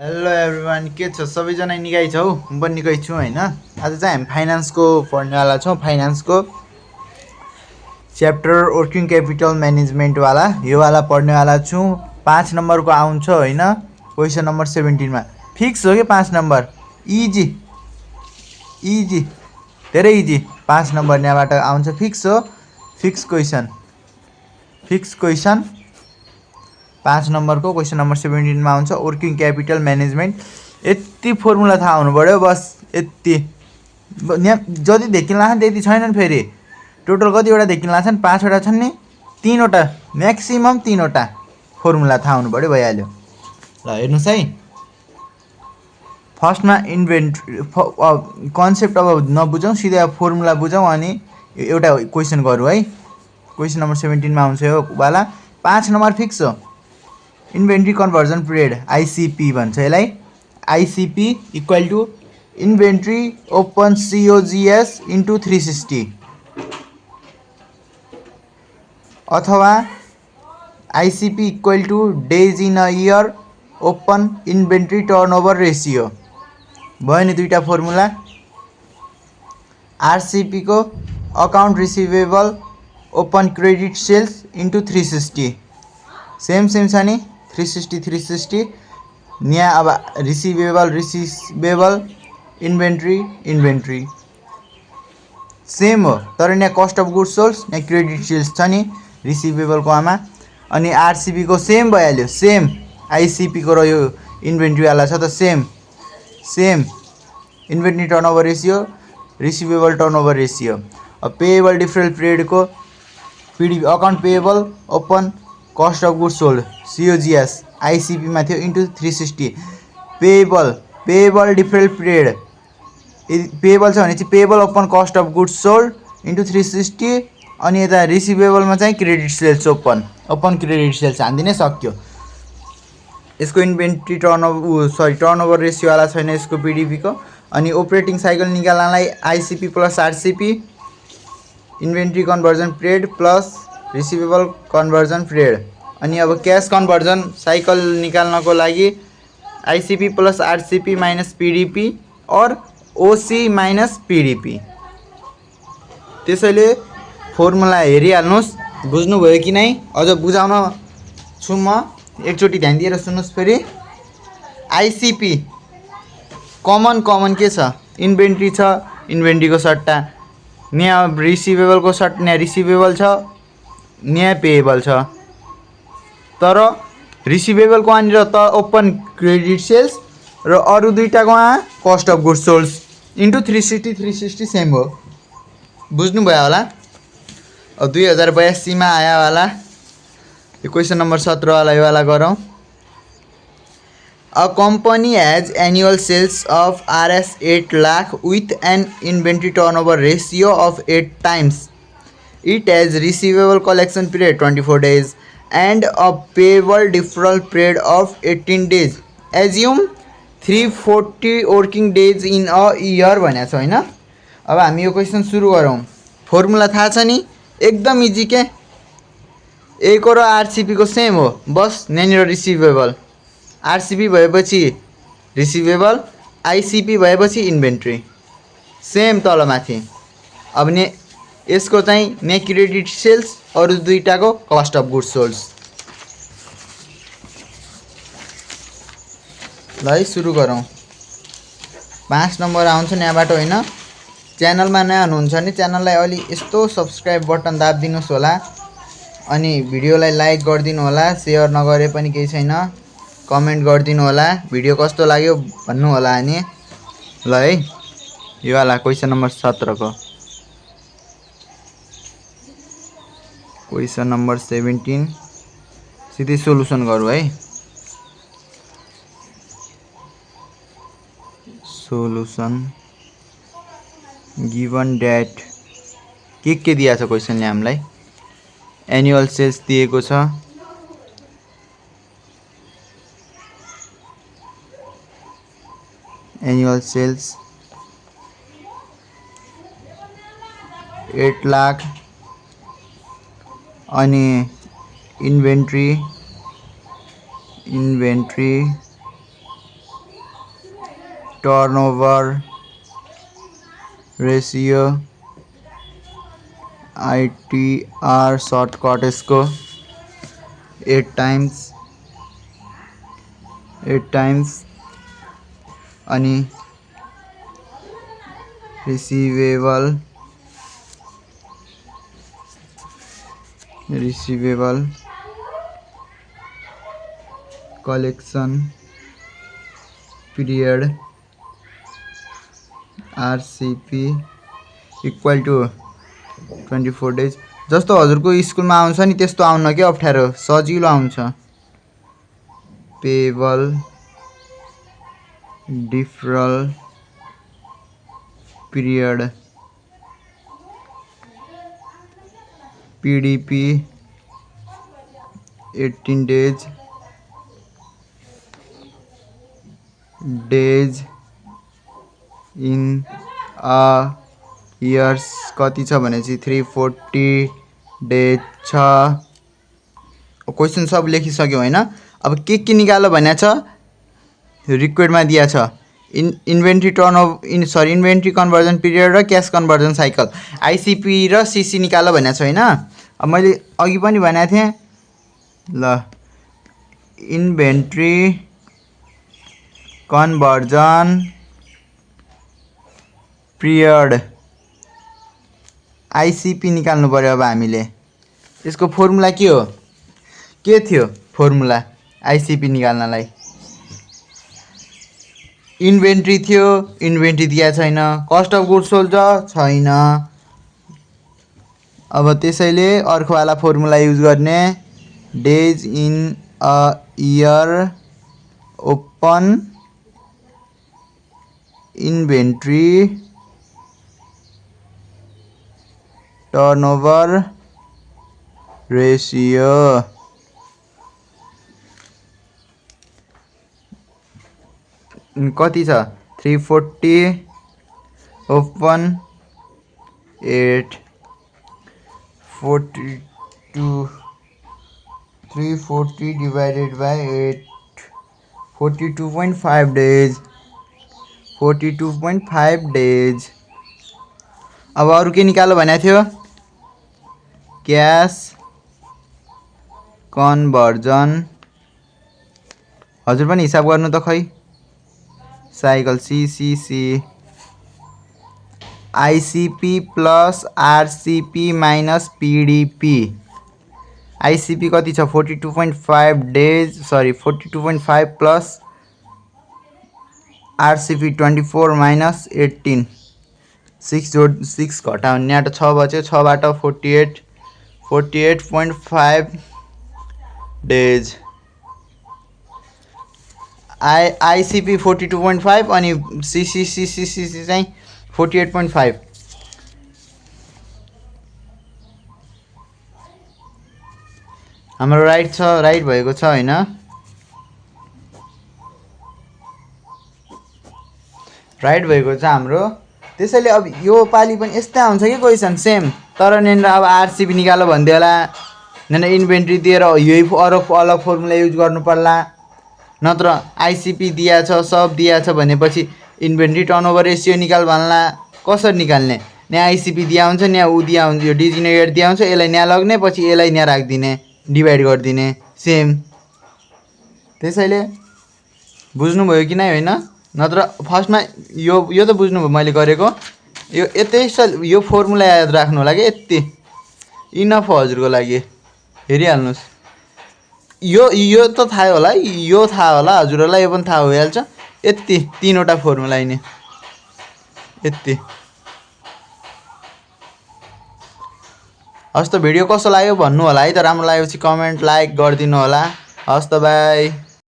Hello everyone, के छ सबैजना? निकै छौ? म पनि निकै छु हैन। आज चाहिँ हामी फाइनान्सको पढ्नेवाला छौँ। फाइनान्सको च्याप्टर वर्किङ क्यापिटल म्यानेजमेन्टवाला यो वाला पढ्नेवाला छौँ। 5 नम्बरको आउँछ हैन, क्वेसन नम्बर 17 मा। फिक्स हो कि 5 नम्बर, इजी इजी, धेरै इजी। 5 नम्बर यहाँबाट आउँछ, फिक्स हो। फिक्स क्वेसन 5 नम्बरको क्वेसन नम्बर 17 मा आउँछ वर्किङ क्यापिटल म्यानेजमेन्ट। यति फर्मुला थाहा हुनु पर्यो, बस यति। जति देखिन लाग्छन् त्यति छैनन्। फेरि टोटल कतिवटा देखिन लाग्छन्? 5 वटा छन् नि, 3 वटा म्याक्सिमम, 3 वटा फर्मुला थाहा हुनु पर्यो, भइहाल्यो। ल हेर्नुहोस् है, फर्स्टमा इन्भेन्ट्री कन्सेप्ट अब नबुझौँ, सिधै अब फर्मुला बुझौँ अनि एउटा क्वेसन गरौँ है। क्वेसन नम्बर 17 मा आउँछ यो वाला। 5 नम्बर फिक्स हो। इन्भेन्ट्री कन्भर्जन पिरियड, आइसिपी भन्छ यसलाई। ICP equal to inventory open COGS into 360, अथवा ICP equal to days in a year open inventory turnover ratio. भयो नि दुईवटा फर्मुला। आरसिपी को account receivable open credit sales into 360, same छ नि। 360 यहाँ अब रिसिभेबल इन्भेन्ट्री सेम हो, तर यहाँ कस्ट अफ गुड्स सोल्ड, यहाँ क्रेडिट सेल्स छ नि रिसिभेबलको आमा। अनि आरसिपी को सेम भइहाल्यो, सेम आइसिपी को र यो इन्भेन्ट्रीवाला छ त same inventory turnover ratio, receivable turnover ratio. अब पेएबल डिफरेन्ट पिरियड को PDB, account payable open cost of goods sold COGS ICP मा थियो into 360। Payable different period, payable छ भने चाहिँ payable open cost of goods sold into 360। अनि यता रिसिभेबलमा चाहिँ credit sales open credit sales हानिदिनै सक्यो। यसको इन्भेन्ट्री टर्नओभर रेसियोवाला छैन यसको पिडिपीको। अनि अपरेटिङ साइकल निकाल्नलाई ICP plus RCP, inventory conversion period plus receivable conversion period. अनि अब क्यास कन्भर्जन साइकल निकाल्नको लागि आइसिपी प्लस आरसिपी माइनस पिडिपी और ओसी माइनस पिडिपी। त्यसैले फर्मुला हेरिहाल्नुहोस्, बुझ्नुभयो कि नै? अझ बुझाउन छु म, एकचोटि ध्यान दिएर सुन्नुहोस् फेरि। आइसिपी कमन के छ? इन्भेन्ट्री छ, इन्भेन्ट्रीको सट्टा यहाँ रिसिभेबलको सट्टा यहाँ रिसिभेबल छ, यहाँ पेएबल छ। तर रिसिभेबलको यहाँनिर त ओपन क्रेडिट सेल्स र अरू दुईटाको यहाँ cost of goods sold into 360 same हो। बुझ्नुभयो होला। अब 2082 मा आयावाला यो क्वेसन नम्बर 17 वाला यो वाला गरौँ। A company has annual sales of Rs 8 lakh with an inventory turnover ratio of 8 times. It has receivable collection period 24 days and a payable deferral period of 18 days. Assume 340 working days in a year भनेको छ हैन। अब हामी यो question सुरु गरौँ। Formula थाहा छ नि, एकदम इजी के। ए को र आरसिपी को सेम हो, बस यहाँनिर रिसिभेबल, आरसिपी भएपछि रिसिभेबल, आइसिपी भएपछि इन्भेन्ट्री, सेम तलमाथि। अब यसको चाहिँ ने क्रेडिट सेल्स, अरू दुईटाको कस्ट अफ गुड्स सोल्ड। ल है सुरु गरौँ। 5 नम्बर आउँछ यहाँबाट हैन। च्यानलमा नयाँ हुनुहुन्छ भने च्यानललाई अलि यस्तो सब्स्क्राइब बटन दाबिदिनुहोस् होला, अनि भिडियोलाई लाइक गरिदिनु होला। सेयर नगरे पनि केही छैन, कमेन्ट गरिदिनु होला भिडियो कस्तो लाग्यो भन्नु होला नि। ल है, यो वाला क्वेसन नम्बर 17 को क्वेसन नम्बर 17 सिधै सोलुसन गरौँ है। सोलुसन गिवन डेट के दिएको छ क्वेसनले हामीलाई? एनुअल सेल्स दिएको छ, एनुअल सेल्स 8 लाख, अनि inventory turnover ratio ITR shortcut यसको 8 टाइम्स अनि receivable collection period RCP equal to 24 days. जस्तो हजुरको स्कुलमा आउँछ नि त्यस्तो आउन के अप्ठ्यारो, सजिलो आउँछ। Payable deferral period PDP 18 days in a years कति छ भनेपछि 340 डेज छ। क्वेसन सब लेखिसक्यो हैन। अब के निकाल्यो भनेको छ, रिक्वेडमा दिया छ इन्भेन्ट्री इन्भेन्ट्री कन्भर्जन पिरियड र क्याश कन्भर्जन साइकल ICP र CC निकाल्यो भनेको छ हैन। अब मैले अघि पनि भनेको थिएँ ल, इन्भेन्ट्री कन्भर्जन पिरियड ICP निकाल्नु पर्यो। अब हामीले यसको फर्मुला के हो, के थियो फर्मुला ICP निकाल्नलाई? इन्भेन्ट्री थियो, इन्भेन्ट्री दिया छैन, कस्ट अफ गुड्स सोल्ड छैन। अब त्यसैले अर्को वाला फर्मुला युज गर्ने, days in a year open inventory turnover ratio. कति छ 340 open 842 340 divided by 8 42.5 days 42.5 days. अब अरु के निकाल्नु भनेको थियो, क्याश कन्भर्जन। हजुर पनि हिसाब गर्नु त खै, cycle CCC ICP plus RCP minus PDP। ICP कति छ 42.5 डेज 42.5 प्लस RCP 24 माइनस 18 6 घटाउने यहाँ 6 बच्यो, 6 बाट 48.5 डेज। ICP 42.5 अनि CC चाहिँ 48.5। हाम्रो राइट छ, राइट भएको छ हैन। राइट भएको छ हाम्रो। त्यसैले अब यो पाली पनि यस्तै आउँछ कि क्वेसन सेम, तर यहाँनिर अब RCP निकाल्नु भन्दै होला, यहाँनिर इन्भेन्ट्री दिएर यही अलग फर्मुला युज गर्नु पर्ला, नत्र ICP दिया छ सब दिया छ भनेपछि इन्भेन्ट्री टर्नओभर रेसियो निकाल भन्ला, कसरी निकाल्ने? यहाँ ICP दिया हुन्छ, यहाँ उ दिया हुन्छ, यो डिजिनेटेड दिया हुन्छ, यसलाई यहाँ लग्ने पछि यसलाई यहाँ राखिदिने, डिभाइड गरिदिने सेम। त्यसैले बुझ्नुभयो कि नै हैन? नत्र फर्स्टमा यो त बुझ्नुभयो मैले गरेको, यो यो फर्मुला याद राख्नु होला कि यति इनफ हो हजुरको लागि। हेरिहाल्नुस्, यो त थाहा होला, यो थाहा होला हजुरहरूलाई, यो पनि थाहा भइहाल्छ। यति 3वटा फर्मुला यिनी यति। हस् त भिडियो कस्तो लाग्यो भन्नु होला है त, राम्रो लागेपछि कमेन्ट लाइक गरिदिनु होला। हस् त बाई।